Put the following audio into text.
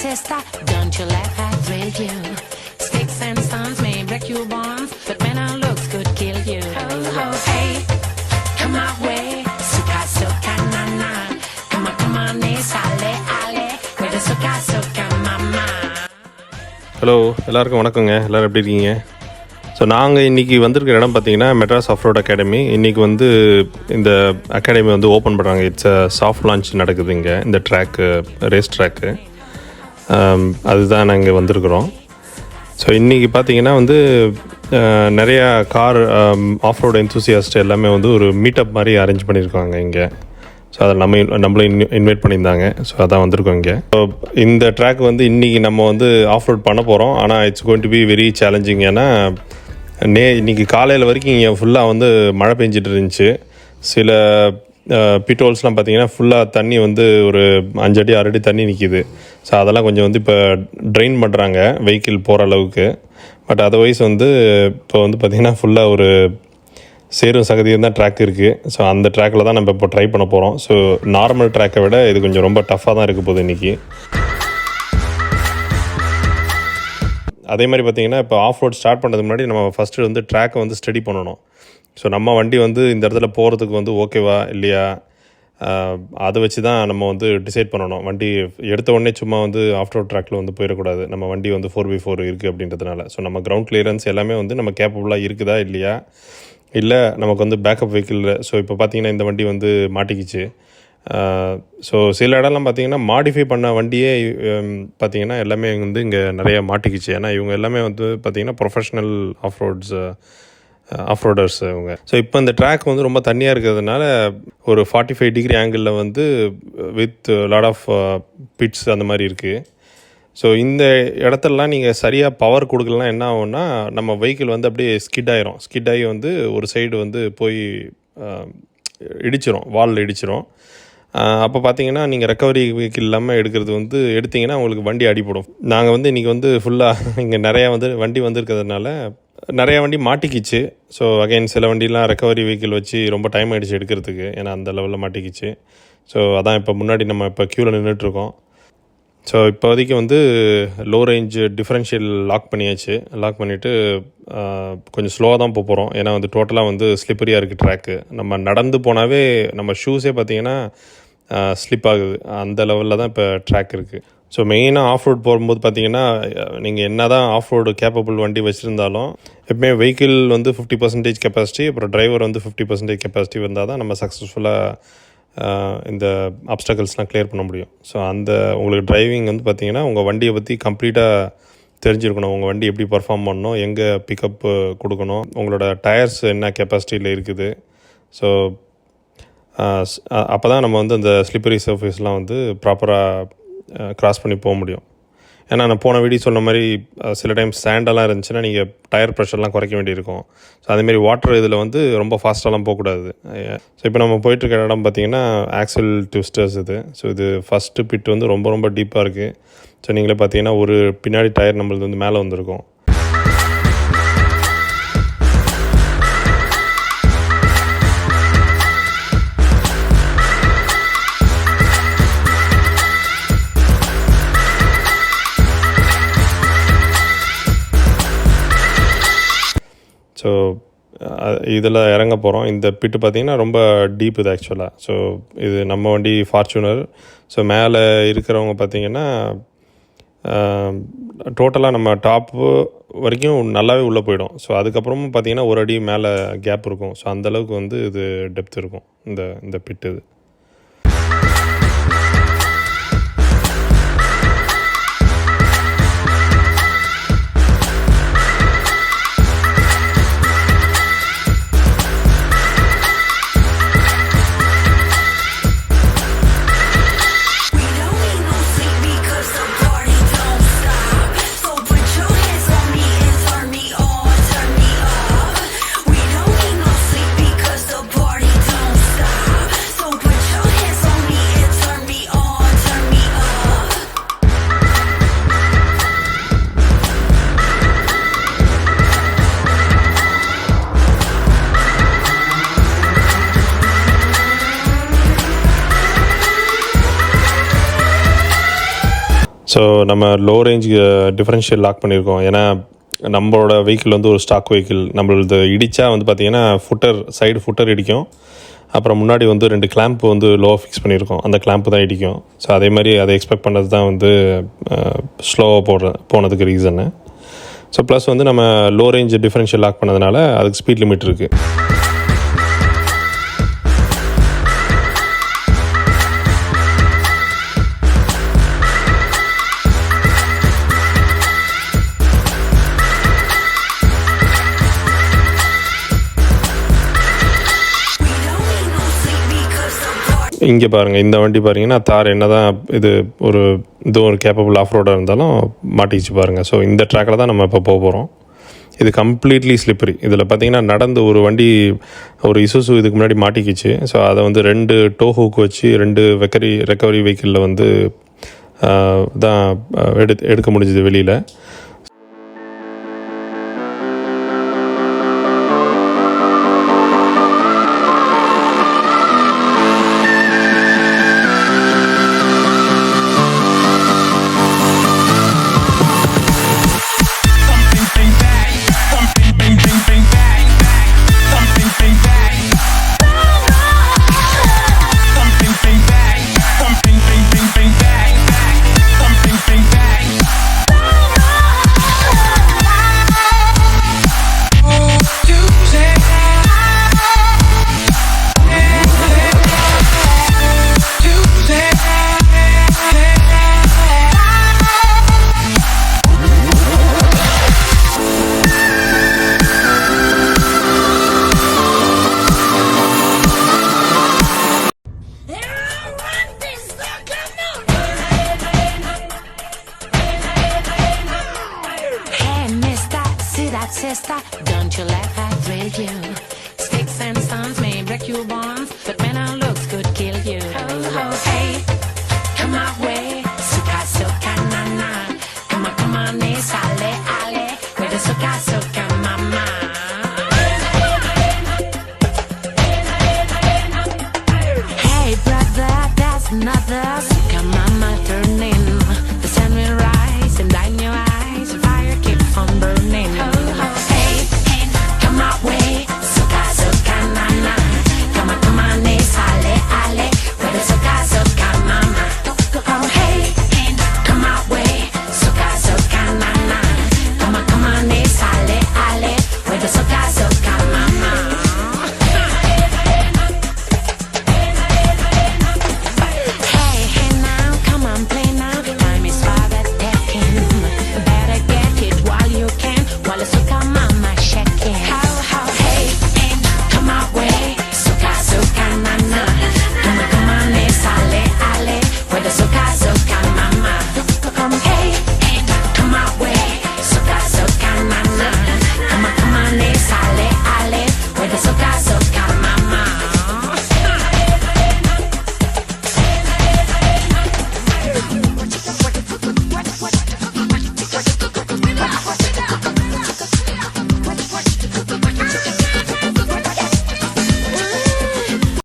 tester, don't you let her thrill you. Sticks and stones may break your bones, but when our looks could kill you. Ho, ho, hey, come our way, suka, suka, na, na. Come on, sale, ale, with the suka, suka, mama. Hello, எல்லாருக்கும் வணக்கங்க. எல்லோரும் எப்படி இருக்கீங்க? So நாங்கள் இன்றைக்கி வந்திருக்கிற இடம் பார்த்திங்கன்னா மெட்ராஸ் ஆஃப்ரோட் அகாடமி. இன்றைக்கி வந்து இந்த அகாடமி வந்து ஓப்பன் பண்ணுறாங்க. இட்ஸ் சாஃப்ட் லான்ச் நடக்குது இங்கே, இந்த ட்ராக்கு, ரேஸ் ட்ராக்கு. அதுதான் நாங்கள் வந்திருக்கிறோம். ஸோ இன்றைக்கி பார்த்திங்கன்னா வந்து நிறையா கார் ஆஃப்ரோட் என்தூசியாஸ்ட் எல்லாமே வந்து ஒரு மீட்டப் மாதிரி அரேஞ்ச் பண்ணியிருக்காங்க இங்கே. ஸோ அதை நம்மளும் இன்வைட் பண்ணியிருந்தாங்க. ஸோ அதான் வந்திருக்கோம் இங்கே. ஸோ இந்த ட்ராக் வந்து இன்றைக்கி நம்ம வந்து ஆஃப்ரோட் பண்ண போகிறோம். ஆனால் it's going to be very challenging. ஏன்னா இன்றைக்கி காலையில் வரைக்கும் இங்கே ஃபுல்லாக வந்து மழை பெஞ்சிட்டு இருந்துச்சு. சில பிட்டோல்ஸ்லாம் பார்த்திங்கன்னா ஃபுல்லாக தண்ணி வந்து ஒரு 5 அடி 6 அடி தண்ணி நிற்கிது. ஸோ அதெல்லாம் கொஞ்சம் வந்து இப்போ ட்ரெயின் பண்ணுறாங்க வெஹிக்கிள் போகிற அளவுக்கு. பட் அதர்வைஸ் வந்து இப்போ வந்து பார்த்திங்கன்னா ஃபுல்லாக ஒரு சேரும் சகதியும் தான் ட்ராக் இருக்குது. ஸோ அந்த ட்ராக்கில் தான் நம்ம இப்போ ட்ரை பண்ண போகிறோம். ஸோ நார்மல் ட்ராக்கை விட இது கொஞ்சம் ரொம்ப டஃப்பாக தான் இருக்க போகுது இன்றைக்கி. அதே மாதிரி பார்த்திங்கன்னா இப்போ ஆஃப் ரோட் ஸ்டார்ட் பண்ணுறதுக்கு முன்னாடி நம்ம ஃபஸ்ட்டு வந்து ட்ராக்கை வந்து ஸ்டடி பண்ணணும். ஸோ நம்ம வண்டி வந்து இந்த இடத்துல போகிறதுக்கு வந்து ஓகேவா இல்லையா, அதை வச்சு தான் நம்ம வந்து டிசைட் பண்ணணும். வண்டி எடுத்த உடனே சும்மா வந்து ஆஃப் ரோட் ட்ராக்கில் வந்து போயிடக்கூடாது. நம்ம வண்டி வந்து 4x4 இருக்குது அப்படின்றதுனால. ஸோ நம்ம கிரவுண்ட் கிளியரன்ஸ் எல்லாமே வந்து நம்ம கேப்பபுளாக இருக்குதா இல்லையா, இல்லை நமக்கு வந்து பேக்கப் வெஹிக்கிள். ஸோ இப்போ பார்த்திங்கன்னா இந்த வண்டி வந்து மாட்டிக்கிச்சு. ஸோ சில இடம்லாம் பார்த்திங்கன்னா மாடிஃபை பண்ண வண்டியே பார்த்திங்கன்னா எல்லாமே வந்து இங்கே நிறைய மாட்டிக்கிச்சு. ஏன்னா இவங்க எல்லாமே வந்து பார்த்திங்கன்னா ப்ரொஃபஷ்னல் ஆஃப்ரோடர்ஸ் இவங்க. ஸோ இப்போ இந்த ட்ராக் வந்து ரொம்ப தண்ணியாக இருக்கிறதுனால ஒரு 45 டிகிரி ஆங்கிளில் வந்து வித் லாட் ஆஃப் பிட்ஸ் அந்த மாதிரி இருக்குது. ஸோ இந்த இடத்துலலாம் நீங்கள் சரியாக பவர் கொடுக்கலாம் என்ன ஆகும்னா, நம்ம வெஹிக்கிள் வந்து அப்படியே ஸ்கிட் ஆகி வந்து ஒரு சைடு வந்து போய் இடிச்சிரும், வாலில் இடிச்சிரும். அப்போ பார்த்தீங்கன்னா நீங்கள் ரெக்கவரி வெஹிக்கிள் இல்லாமல் எடுத்திங்கன்னா உங்களுக்கு வண்டி அடிப்படும். நாங்கள் வந்து இன்றைக்கி வந்து ஃபுல்லாக இங்கே நிறையா வந்து வண்டி வந்துருக்கிறதுனால நிறையா வண்டி மாட்டிக்கிச்சு. ஸோ அகைன் சில வண்டிலாம் ரெக்கவரி வெஹிக்கிள் வச்சு ரொம்ப டைம் ஆகிடுச்சு எடுக்கிறதுக்கு, ஏன்னா அந்த லெவலில் மாட்டிக்கிச்சு. ஸோ அதான் இப்போ முன்னாடி நம்ம இப்போ க்யூவில் நின்றுட்டுருக்கோம். ஸோ இப்போதைக்கு வந்து லோ ரேஞ்சு டிஃப்ரென்ஷியல் லாக் பண்ணிவிட்டு கொஞ்சம் ஸ்லோவாக தான் போகிறோம். ஏன்னா வந்து டோட்டலாக வந்து ஸ்லிப்பரியாக இருக்குது ட்ராக்கு. நம்ம நடந்து போனாவே நம்ம ஷூஸே பார்த்திங்கன்னா ஸ்லிப் ஆகுது. அந்த லெவலில் தான் இப்போ ட்ராக் இருக்குது. ஸோ மெயினாக ஆஃப் ரோட் போகும்போது பார்த்திங்கன்னா நீங்கள் என்ன தான் ஆஃப் ரோடு கேப்பபிள் வண்டி வச்சுருந்தாலும் எப்பவுமே வெஹிக்கிள் வந்து 50% கெப்பாசிட்டி, அப்புறம் டிரைவர் வந்து 50% கெப்பாசிட்டி வந்தால் தான் நம்ம சக்ஸஸ்ஃபுல்லாக இந்த அப்டக்கல்ஸ்லாம் கிளியர் பண்ண முடியும். ஸோ அந்த உங்களுக்கு டிரைவிங் வந்து பார்த்திங்கன்னா உங்கள் வண்டியை பற்றி கம்ப்ளீட்டாக தெரிஞ்சிருக்கணும். உங்கள் வண்டி எப்படி பர்ஃபார்ம் பண்ணணும், எங்கே பிக்கப்பு கொடுக்கணும், உங்களோட டயர்ஸ் என்ன கெப்பாசிட்டியில் இருக்குது. ஸோ அப்போ தான் நம்ம வந்து அந்த ஸ்லிப்பரி சர்ஃபேஸ்லாம் வந்து ப்ராப்பராக க்ராஸ் பண்ணி போக முடியும். ஏன்னா நான் போன வீடியோ சொன்ன மாதிரி சில டைம் சேண்டெல்லாம் இருந்துச்சுன்னா நீங்கள் டயர் ப்ரெஷர்லாம் குறைக்க வேண்டியிருக்கும். ஸோ அதேமாரி வாட்டர் இதில் வந்து ரொம்ப ஃபாஸ்ட்டாலாம் போகக்கூடாது. ஸோ இப்போ நம்ம போயிட்டுருக்க இடம் பார்த்திங்கன்னா ஆக்சல் ட்விஸ்டர்ஸ் இது. ஸோ இது ஃபஸ்ட்டு பிட் வந்து ரொம்ப ரொம்ப டீப்பாக இருக்குது. ஸோ நீங்களே பார்த்தீங்கன்னா ஒரு பின்னாடி டயர் நம்மளது வந்து மேலே வந்திருக்கும். ஸோ இதில் இறங்க போகிறோம். இந்த பிட்டு பார்த்திங்கன்னா ரொம்ப டீப் இது ஆக்சுவலாக. ஸோ இது நம்ம வண்டி ஃபார்ச்சுனர். ஸோ மேலே இருக்கிறவங்க பார்த்திங்கன்னா டோட்டலாக நம்ம டாப்பு வரைக்கும் நல்லாவே உள்ளே போயிடும். ஸோ அதுக்கப்புறமும் பார்த்திங்கன்னா ஒரு அடி மேலே கேப் இருக்கும். ஸோ அந்தளவுக்கு வந்து இது டெப்த் இருக்கும் இந்த பிட்டு இது. So ஸோ நம்ம லோ ரேஞ்ச் டிஃப்ரென்ஷியல் லாக் பண்ணியிருக்கோம். ஏன்னா நம்மளோட வெஹிக்கிள் வந்து ஒரு ஸ்டாக் வெஹிக்கிள். நம்மளது இடித்தா வந்து பார்த்திங்கன்னா சைடு ஃபுட்டர் இடிக்கும். அப்புறம் முன்னாடி வந்து 2 கிளாம்ப் வந்து லோவாக ஃபிக்ஸ் பண்ணியிருக்கோம். அந்த கிளாம்ப் தான் இடிக்கும். ஸோ அதே மாதிரி அதை எக்ஸ்பெக்ட் பண்ணது தான் வந்து ஸ்லோவாக போனதுக்கு ரீசன்னு. ஸோ ப்ளஸ் வந்து நம்ம லோ ரேஞ்ச் டிஃப்ரென்ஷியல் லாக் பண்ணதுனால அதுக்கு ஸ்பீட் லிமிட் இருக்குது. இங்கே பாருங்கள், இந்த வண்டி பாருங்கன்னா தார் என்ன தான் இது ஒரு கேப்பபிள் ஆஃப் ரோடாக இருந்தாலும் மாட்டிக்கிச்சு பாருங்கள். ஸோ இந்த ட்ராக்கில் தான் நம்ம இப்போ போகிறோம். இது கம்ப்ளீட்லி ஸ்லிப்பரி. இதில் பார்த்திங்கன்னா நடந்து ஒரு வண்டி ஒரு இசுசு இதுக்கு முன்னாடி மாட்டிக்கிச்சு. ஸோ அதை வந்து 2 டோ ஹூக் வச்சு 2 ரெக்கவரி வெஹிக்கிளில் வந்து தான் எடுக்க முடிஞ்சுது வெளியில். Sister, don't you let her thrill you? Sticks and stones may break your bones, but when I look